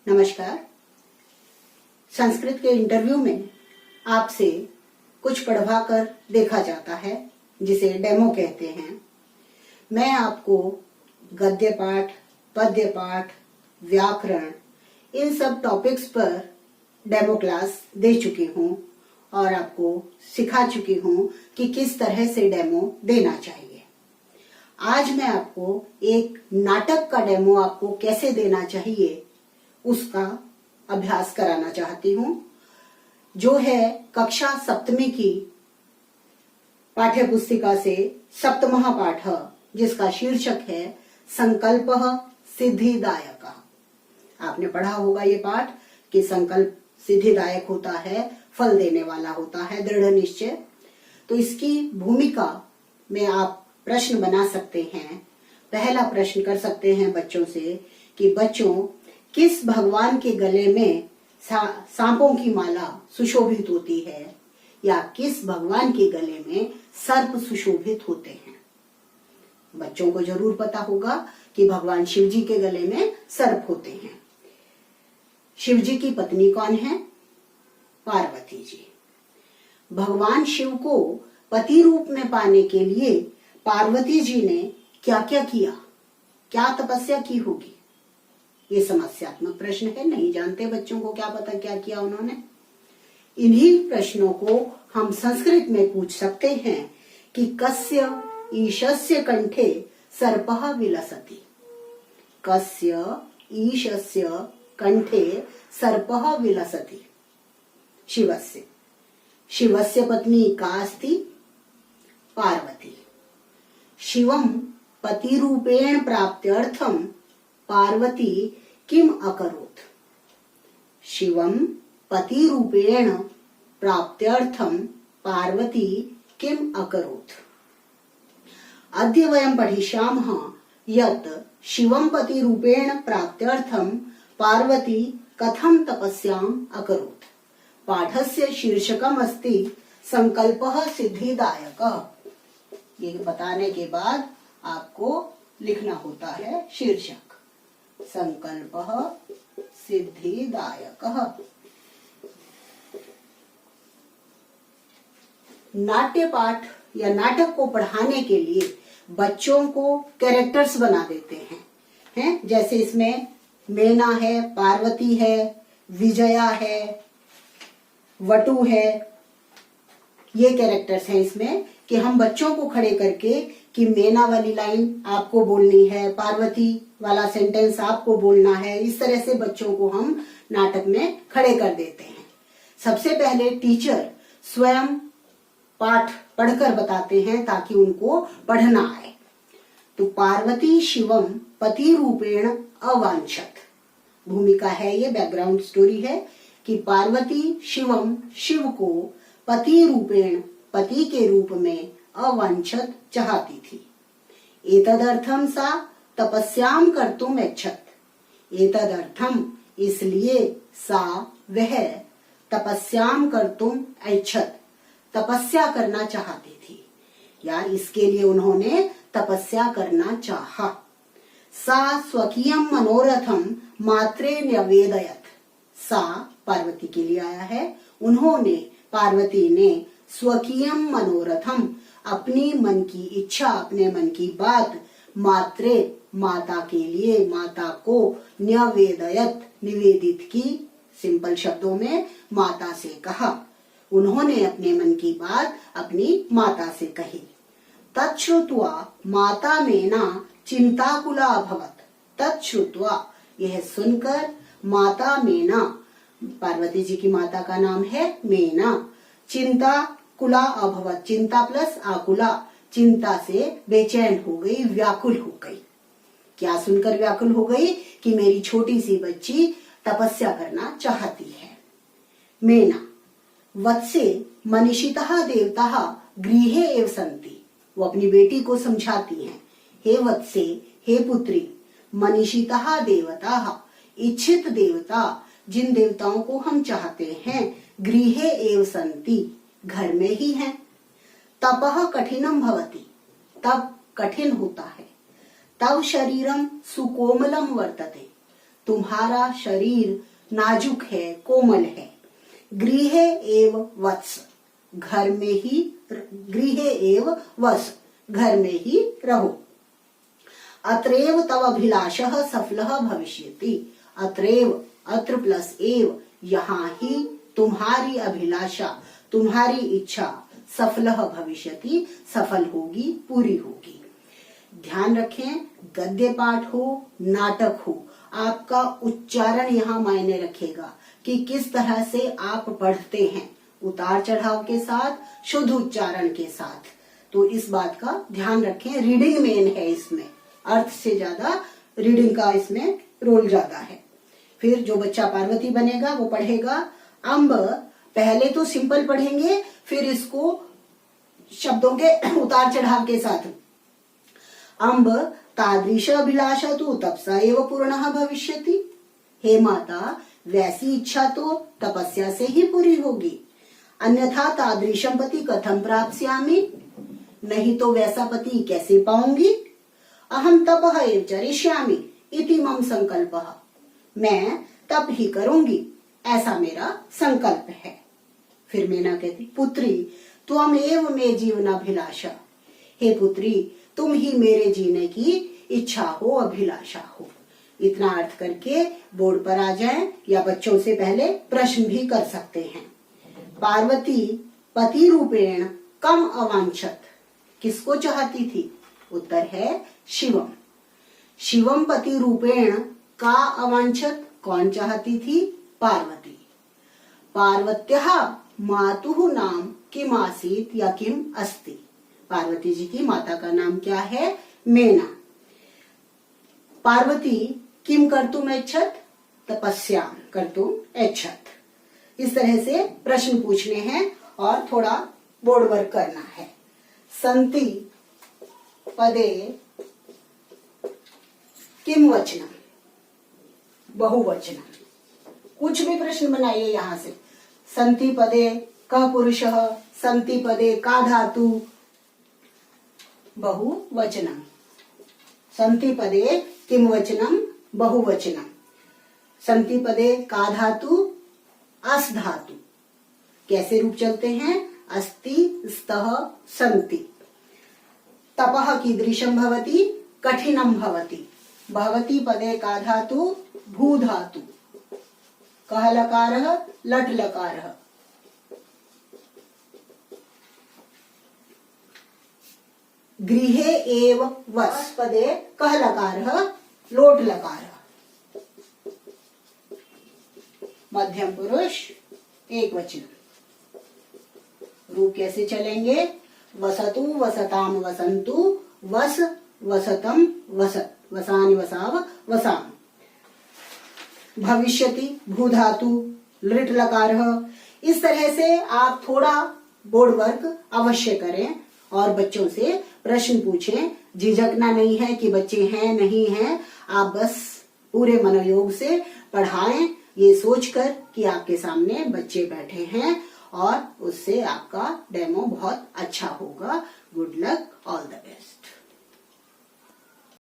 नमस्कार। संस्कृत के इंटरव्यू में आपसे कुछ पढ़वा कर देखा जाता है, जिसे डेमो कहते हैं। मैं आपको गद्य पाठ, पद्य पाठ, व्याकरण, इन सब टॉपिक्स पर डेमो क्लास दे चुकी हूँ और आपको सिखा चुकी हूँ कि किस तरह से डेमो देना चाहिए। आज मैं आपको एक नाटक का डेमो आपको कैसे देना चाहिए उसका अभ्यास कराना चाहती हूँ, जो है कक्षा 7वीं की पाठ्य पुस्तिका से सप्तमः पाठ, जिसका शीर्षक है संकल्पः सिद्धिदायकः। आपने पढ़ा होगा ये पाठ कि संकल्प सिद्धिदायक होता है, फल देने वाला होता है, दृढ़ निश्चय। तो इसकी भूमिका में आप प्रश्न बना सकते हैं। पहला प्रश्न कर सकते हैं बच्चों से कि बच्चों, किस भगवान के गले में सांपों की माला सुशोभित होती है, या किस भगवान के गले में सर्प सुशोभित होते हैं। बच्चों को जरूर पता होगा कि भगवान शिव जी के गले में सर्प होते हैं। शिव जी की पत्नी कौन है? पार्वती जी। भगवान शिव को पति रूप में पाने के लिए पार्वती जी ने क्या क्या किया, क्या तपस्या की होगी? ये समस्यात्मक प्रश्न है, नहीं जानते बच्चों को क्या पता क्या किया उन्होंने। इन्हीं प्रश्नों को हम संस्कृत में पूछ सकते हैं कि कस्य ईशस्य कंठे सर्पः विलसति। कस्य ईशस्य कंठे सर्पः विलसति। शिवस्य। शिवस्य पत्नी का अस्ति? पार्वती। शिवं पतिरूपेण प्राप्त्यर्थं पार्वती किम अकरोत्? शिवं पतिरूपेण प्राप्त्यर्थं पार्वती किम अकरोत्? अद्य वयं पठिष्यामः यत् शिवं पतिरूपेण प्राप्त्यर्थं पार्वती कथं तपस्याम् अकरोत्। पाठस्य शीर्षकम् अस्ति संकल्पः सिद्धिदायकः। ये बताने के बाद आपको लिखना होता है शीर्षक संकल्पः सिद्धिदायकः। नाट्य पाठ या नाटक को पढ़ाने के लिए बच्चों को कैरेक्टर्स बना देते हैं, जैसे इसमें मेना है, पार्वती है, विजया है, वटु है। ये कैरेक्टर्स हैं इसमें कि हम बच्चों को खड़े करके कि मेना वाली लाइन आपको बोलनी है, पार्वती वाला सेंटेंस आपको बोलना है, इस तरह से बच्चों को हम नाटक में खड़े कर देते हैं। सबसे पहले टीचर स्वयं पाठ पढ़कर बताते हैं ताकि उनको पढ़ना आए। तो पार्वती शिवम पति रूपेण अवांछत। भूमिका है ये, बैकग्राउंड स्टोरी है कि पार्वती शिवम शिव को पति रूपेण पति के रूप में अवांछत चाहती थी। एतदर्थम सा तपस्याम कर्तुम इच्छत। एतदर्थम इसलिए सा वह तपस्याम कर्तुम इच्छत तपस्या करना चाहती थी, या इसके लिए उन्होंने तपस्या करना चाहा। सा स्वकीयम मनोरथम मात्रे न्यवेदयत। सा पार्वती के लिए आया है। उन्होंने, पार्वती ने स्वकीयम मनोरथम अपनी मन की इच्छा, अपने मन की बात, मात्रे माता के लिए, माता को, न्यवेदयत निवेदित की। सिंपल शब्दों में माता से कहा। उन्होंने अपने मन की बात अपनी माता से कही। तच्छ्रुत्वा माता मेना चिंताकुला अभवत। तच्छ्रुत्वा, यह सुनकर माता मेना, पार्वती जी की माता का नाम है मेना, चिंता कुला अभवत। चिंता प्लस आकुला, चिंता से बेचैन हो गई, व्याकुल हो गई। क्या सुनकर व्याकुल हो गई? कि मेरी छोटी सी बच्ची तपस्या करना चाहती है। मेना वत्से मनीषितः देवताः गृहे एव सन्ति। वो अपनी बेटी को समझाती हैं, हे वत्से, हे पुत्री, मनीषितः देवताः, इच्छित देवता, जिन देवताओं को हम चाहते हैं, गृहे एव सन्ति, घर में ही हैं। तपः कठिनम भवति, तप कठिन होता है। तव शरीरम सुकोमलम वर्तते, तुम्हारा शरीर नाजुक है, कोमल है। गृहे एव वत्स, घर में ही, गृहे एव वस, घर में ही रहो। अत्रैव तव अभिलाषः सफलः भविष्यति। अत्रैव, अत्र प्लस एव, यहाँ ही तुम्हारी अभिलाषा, तुम्हारी इच्छा सफलः भविष्यति, सफल होगी, पूरी होगी। ध्यान रखें, गद्य पाठ हो, नाटक हो, आपका उच्चारण यहाँ मायने रखेगा कि किस तरह से आप पढ़ते हैं, उतार चढ़ाव के साथ, शुद्ध उच्चारण के साथ। तो इस बात का ध्यान रखें। रीडिंग मेन है इसमें, अर्थ से ज्यादा रीडिंग का इसमें रोल ज्यादा है। फिर जो बच्चा पार्वती बनेगा वो पढ़ेगा अम्ब, पहले तो सिंपल पढ़ेंगे, फिर इसको शब्दों के उतार चढ़ाव के साथ। अम्ब तादृश अभिलाषा तो तपसा एव पूर्णः भविष्यति। हे माता, वैसी इच्छा तो तपस्या से ही पूरी होगी। अन्यथा तादृशम पति कथम प्राप्स्यामि, नहीं तो वैसा पति कैसे पाऊंगी। अहम तपः एव चरिष्यामि इति मम संकल्पः, मैं तप ही करूंगी, ऐसा मेरा संकल्प है। फिर मीना कहती, पुत्री त्वम एव मे जीवनाभिलाषा, हे पुत्री तुम ही मेरे जीने की इच्छा हो, अभिलाषा हो। इतना अर्थ करके बोर्ड पर आ जाएं, या बच्चों से पहले प्रश्न भी कर सकते हैं। पार्वती पति रूपेण कम अवांछत, किसको चाहती थी? उत्तर है शिवम। शिवम पति रूपेण का अवांछत, कौन चाहती थी? पार्वती। पार्वत्यः मातुः नाम किम आसीत या किम अस्ति, पार्वती जी की माता का नाम क्या है? मेना। पार्वती किम कर्तुम ऐच्छत, तपस्याम कर्तुम ऐच्छत। इस तरह से प्रश्न पूछने हैं और थोड़ा बोर्ड वर्क करना है। संति पदे किम वचनम, बहुवचनम। कुछ भी प्रश्न बनाइए यहाँ से। संति पदे कः पुरुषः, संति पदे का धातु, बहुवचनम। संति पदे किम वचनम, बहुवचनम। संति पदे का धातु, अस धातु। कैसे रूप चलते हैं? अस्ति, स्तः, संति। तपः कीदृशं भवति, कठिनं भवति। भवति पदे का धातु, भू धातु। कः लकारः, लट् लकारः। गृहे एव वस पदे कः लकारः, लोट लकारः। मध्यम पुरुष एक वचन। रूप कैसे चलेंगे? वसतु, वसताम, वसंतु, वस, वसतम, वसत, वसानि, वसाव, वसाम। भविष्यति भू धातु, लृट लकारः। इस तरह से आप थोड़ा बोर्ड वर्क अवश्य करें और बच्चों से प्रश्न पूछें। झिझकना नहीं है कि बच्चे हैं नहीं हैं, आप बस पूरे मनोयोग से पढ़ाएं, ये सोचकर कि आपके सामने बच्चे बैठे हैं और उससे आपका डेमो बहुत अच्छा होगा। Good luck, all the best.